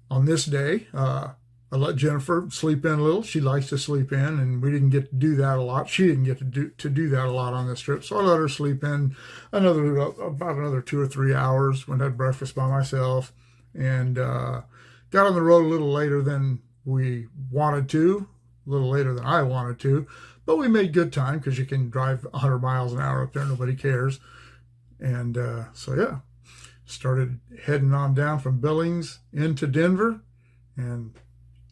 on this day, I let Jennifer sleep in a little. She likes to sleep in, and we didn't get to do that a lot. She didn't get to do that a lot on this trip, so I let her sleep in about another 2 or 3 hours. Went had breakfast by myself, and got on the road a little later than we wanted to, a little later than I wanted to, but we made good time because you can drive 100 miles an hour up there, nobody cares. And so yeah, started heading on down from Billings into Denver, and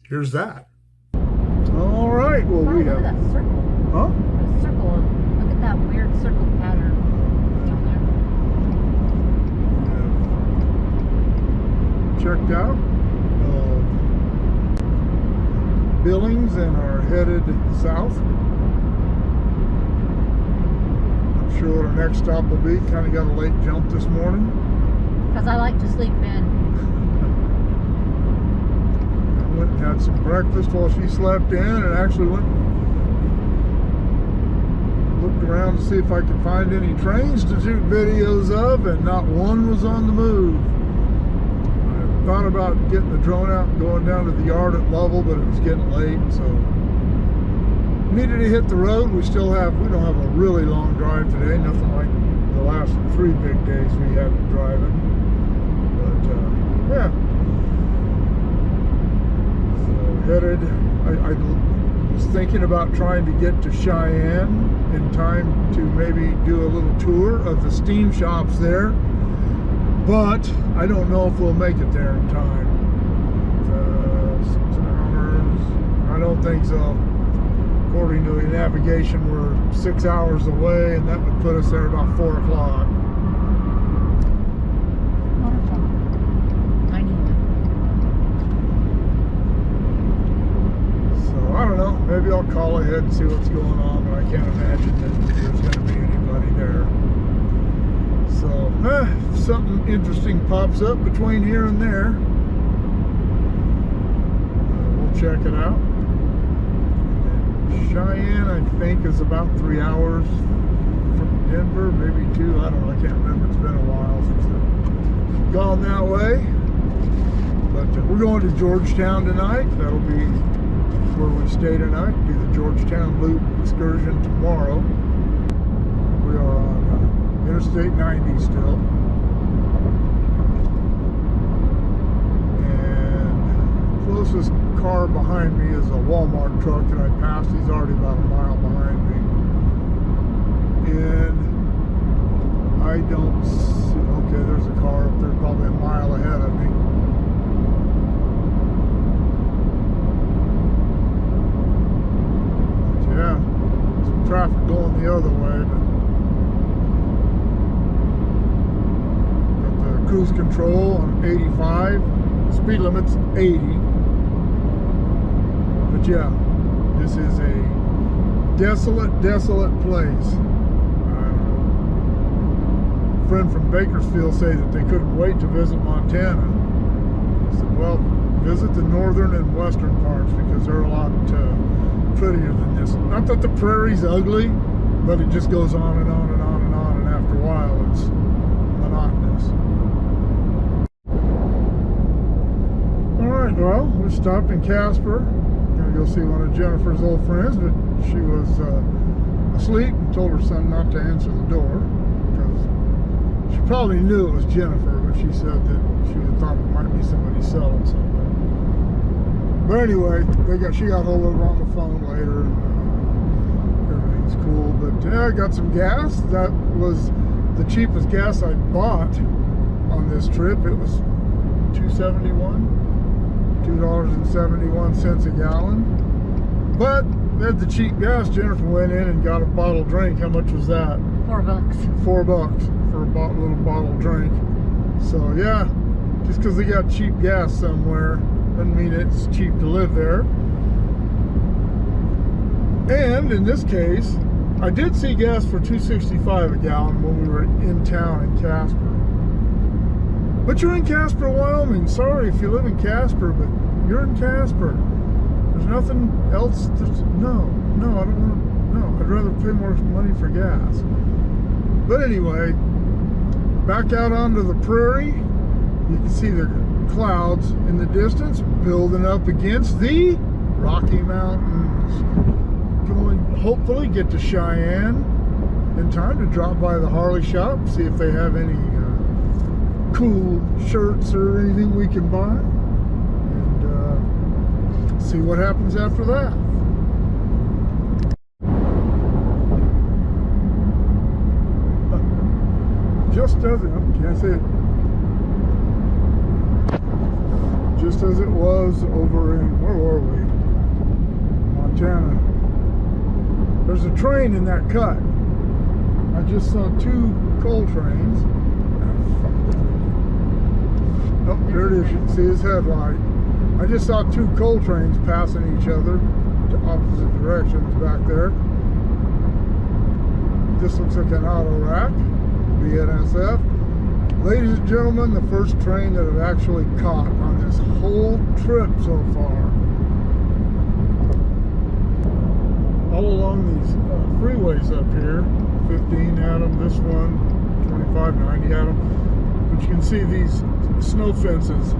here's that. All right. Well, we have that circle. Huh? The circle. Look at that weird circle pattern down We have checked out Billings and are headed south. Not sure what our next stop will be. Kind of got a late jump this morning. Because I like to sleep in. Went and had some breakfast while she slept in, and actually went and looked around to see if I could find any trains to shoot videos of, and not one was on the move. I thought about getting the drone out and going down to the yard at Lovell, but it was getting late, so needed to hit the road. We don't have a really long drive today, nothing like the last 3 big days we had driving, but yeah. Headed. I was thinking about trying to get to Cheyenne in time to maybe do a little tour of the steam shops there, but I don't know if we'll make it there in time. 6 hours. I don't think so. According to the navigation, we're 6 hours away, and that would put us there about 4 o'clock. I don't know, maybe I'll call ahead and see what's going on, but I can't imagine that there's going to be anybody there. So, if something interesting pops up between here and there, we'll check it out. And Cheyenne, I think, is about 3 hours from Denver, maybe 2, I don't know, I can't remember, it's been a while since I've gone that way. But we're going to Georgetown tonight. That'll be where we stay tonight. Do the Georgetown Loop excursion tomorrow. We are on Interstate 90 still. And the closest car behind me is a Walmart truck that I passed. He's already about a mile behind me. And I don't see, okay, there's a car up there probably a mile ahead of me. Yeah, some traffic going the other way, but got the cruise control on 85, speed limit's 80. But yeah, this is a desolate place. A friend from Bakersfield say that they couldn't wait to visit Montana. I said, well, visit the northern and western parts because they're a lot prettier than this. Not that the prairie's ugly, but it just goes on and on and on and on, and after a while it's monotonous. Alright, well, we stopped in Casper. Gonna go see one of Jennifer's old friends, but she was asleep and told her son not to answer the door because she probably knew it was Jennifer, but she said that she thought it might be somebody selling something. But anyway, she got hold of her on the phone later, and everything's cool. But yeah, I got some gas. That was the cheapest gas I bought on this trip. It was $2.71 a gallon. But they had the cheap gas. Jennifer went in and got a bottle drink. How much was that? $4. $4 for a little bottle drink. So yeah, just because they got cheap gas somewhere doesn't mean it's cheap to live there. And in this case, I did see gas for $2.65 a gallon when we were in town in Casper. But you're in Casper, Wyoming. Sorry if you live in Casper, but you're in Casper. There's nothing else to... No, I don't want to... No, I'd rather pay more money for gas. But anyway, back out onto the prairie. You can see the clouds in the distance building up against the Rocky Mountains. Going, hopefully get to Cheyenne in time to drop by the Harley shop, see if they have any cool shirts or anything we can buy, and see what happens after that. Just as it, can't say it. Just as it was over in, where were we? Montana. There's a train in that cut. I just saw two coal trains. Oh, there it is. You can see his headlight. I just saw two coal trains passing each other to opposite directions back there. This looks like an auto rack. BNSF. Ladies and gentlemen, the first train that I've actually caught on this whole trip so far. All along these freeways up here, 15 had them, this one, 25, 90 had them. But you can see these snow fences,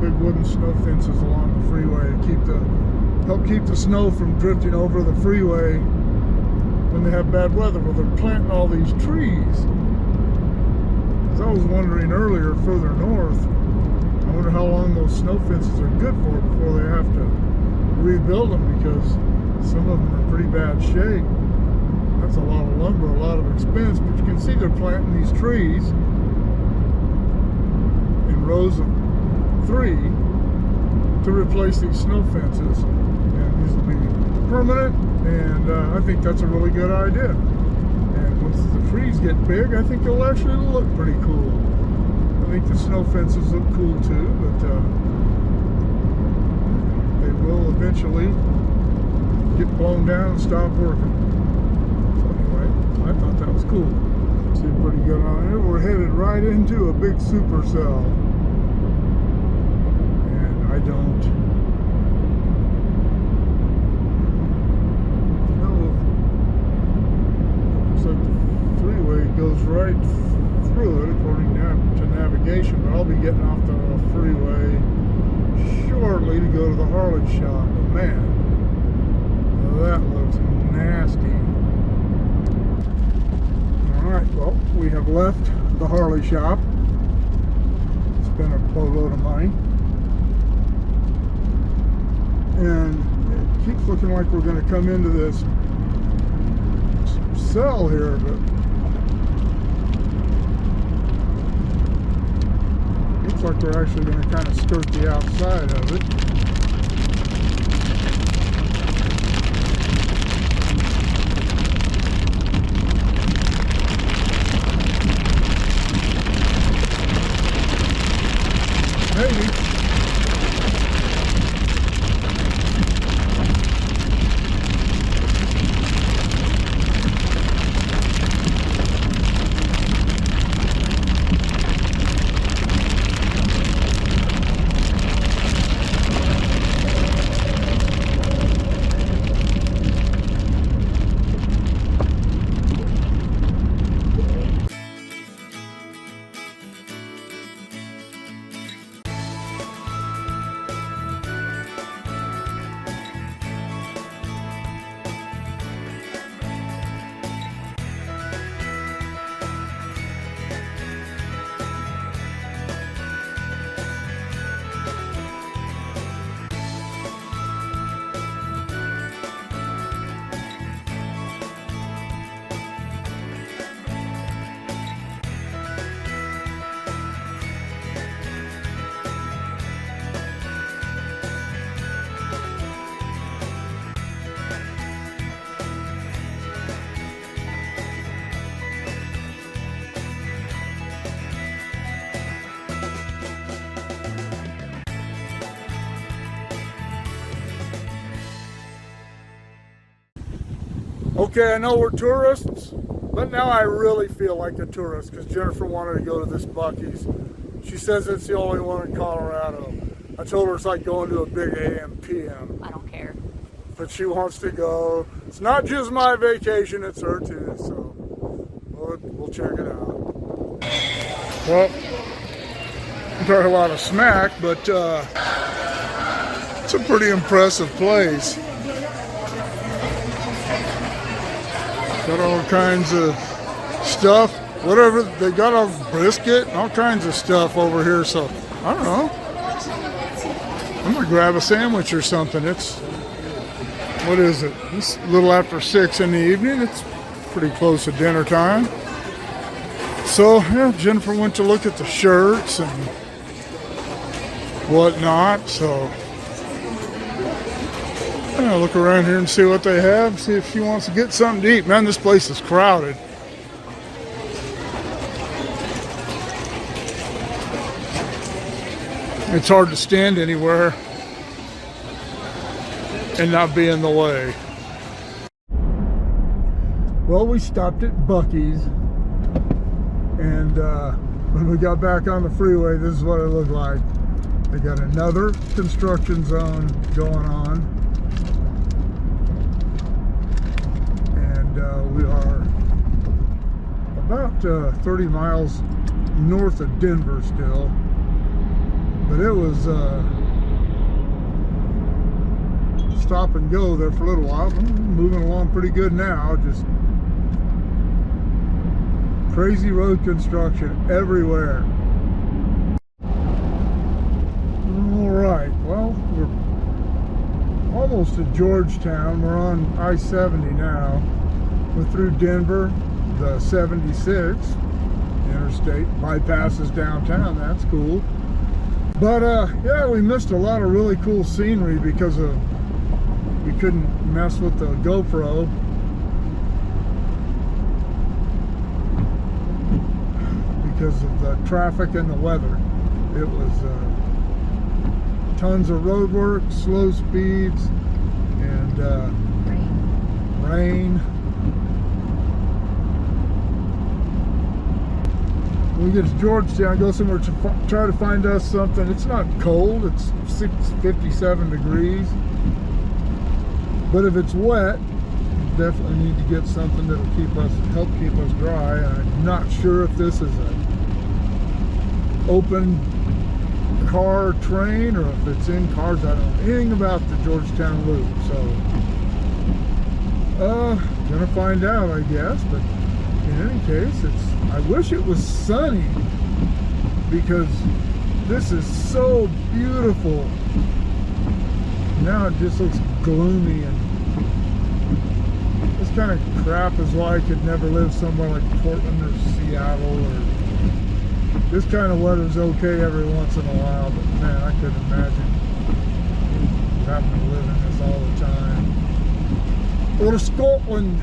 big wooden snow fences along the freeway to help keep the snow from drifting over the freeway when they have bad weather. Well, they're planting all these trees. As I was wondering earlier, further north, I wonder how long those snow fences are good for before they have to rebuild them, because some of them are in pretty bad shape. That's a lot of lumber, a lot of expense, but you can see they're planting these trees in rows of 3 to replace these snow fences, and these will be permanent, and I think that's a really good idea. And once the trees get big, I think it'll actually look pretty cool. I think the snow fences look cool too, but they will eventually get blown down and stop working. So anyway, I thought that was cool. See, pretty good on here. We're headed right into a big supercell, and I don't know. Looks like the freeway goes right through it according to navigation, but I'll be getting off the freeway shortly to go to the Harley shop. But man, that looks nasty. Alright, well, we have left the Harley shop. Spent a boatload of money. And it keeps looking like we're going to come into this cell here, but looks like we're actually going to kind of skirt the outside of it. Maybe. Okay, I know we're tourists, but now I really feel like a tourist because Jennifer wanted to go to this Buc-ee's. She says it's the only one in Colorado. I told her it's like going to a big AM PM. I don't care. But she wants to go. It's not just my vacation, it's her too, so we'll check it out. Well, talk a lot of smack, but it's a pretty impressive place. Got all kinds of stuff, whatever. They got a brisket, all kinds of stuff over here. So I don't know. I'm gonna grab a sandwich or something. It's, what is it? It's a little after 6 in the evening. It's pretty close to dinner time. So yeah, Jennifer went to look at the shirts and whatnot. So I'll look around here and see what they have. See if she wants to get something to eat. Man, this place is crowded. It's hard to stand anywhere and not be in the way. Well, we stopped at Buc-ee's, and when we got back on the freeway, this is what it looked like. They got another construction zone going on, and we are about 30 miles north of Denver still, but it was stop and go there for a little while. I'm moving along pretty good now. Just crazy road construction everywhere. All right, well, we're almost at Georgetown. We're on I-70 now. We're through Denver, the 76 interstate bypasses downtown. That's cool. But yeah, we missed a lot of really cool scenery because of we couldn't mess with the GoPro. Because of the traffic and the weather. It was tons of road work, slow speeds, and rain. When we get to Georgetown, go somewhere to try to find us something. It's not cold, it's 57 degrees. But if it's wet, definitely need to get something that'll help keep us dry. I'm not sure if this is an open car train or if it's in cars. I don't know anything about the Georgetown loop, so gonna find out, I guess. But in any case, I wish it was sunny, because this is so beautiful. Now it just looks gloomy, and this kind of crap is why I could never live somewhere like Portland or Seattle. Or this kind of weather's okay every once in a while, but man, I couldn't imagine having to live in this all the time. Or Scotland.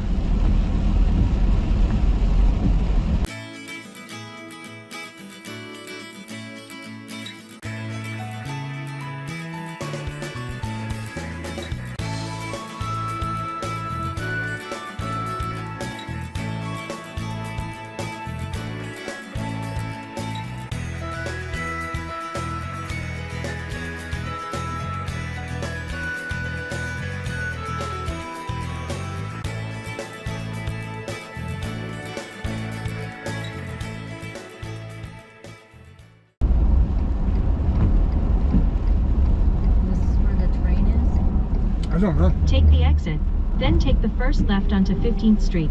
I don't know. Take the exit, then take the first left onto 15th Street.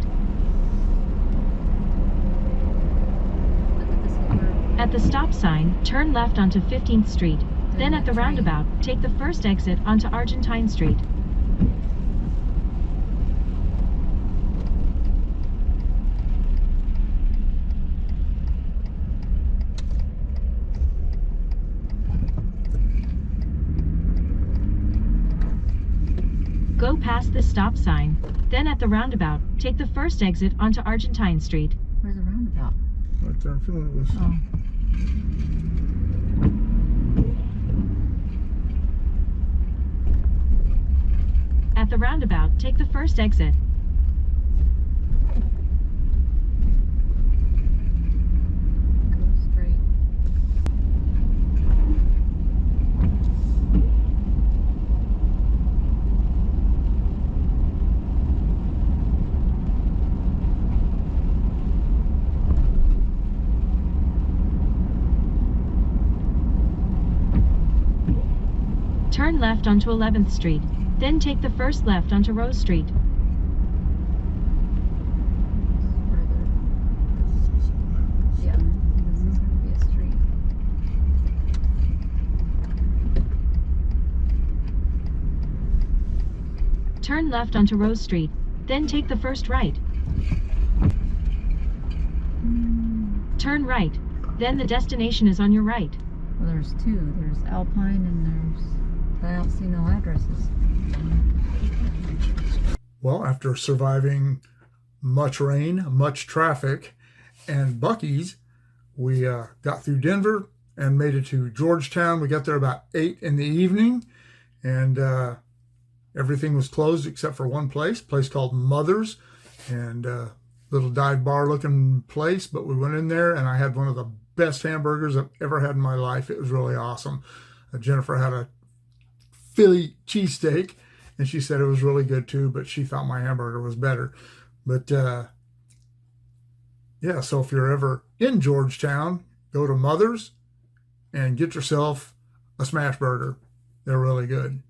At the stop sign, turn left onto 15th Street. Then at the roundabout, take the first exit onto Argentine Street. Go past the stop sign. Then at the roundabout, take the first exit onto Argentine Street. Where's the roundabout? Right there, I feel it was. Oh. At the roundabout, take the first exit. Go straight. Turn left onto 11th Street, then take the first left onto Rose Street. Further. Yeah. This is gonna be a street. Turn left onto Rose Street, then take the first right. Turn right, then the destination is on your right. Well, there's two. There's Alpine and I don't see no addresses. Well, after surviving much rain, much traffic, and Buc-ee's, we got through Denver and made it to Georgetown. We got there about 8 in the evening, and everything was closed except for one place called Mother's, and little dive bar looking place. But we went in there, and I had one of the best hamburgers I've ever had in my life. It was really awesome. Jennifer had a Philly cheesesteak, and she said it was really good too, but she thought my hamburger was better. But yeah, so if you're ever in Georgetown, go to Mother's and get yourself a smash burger. They're really good.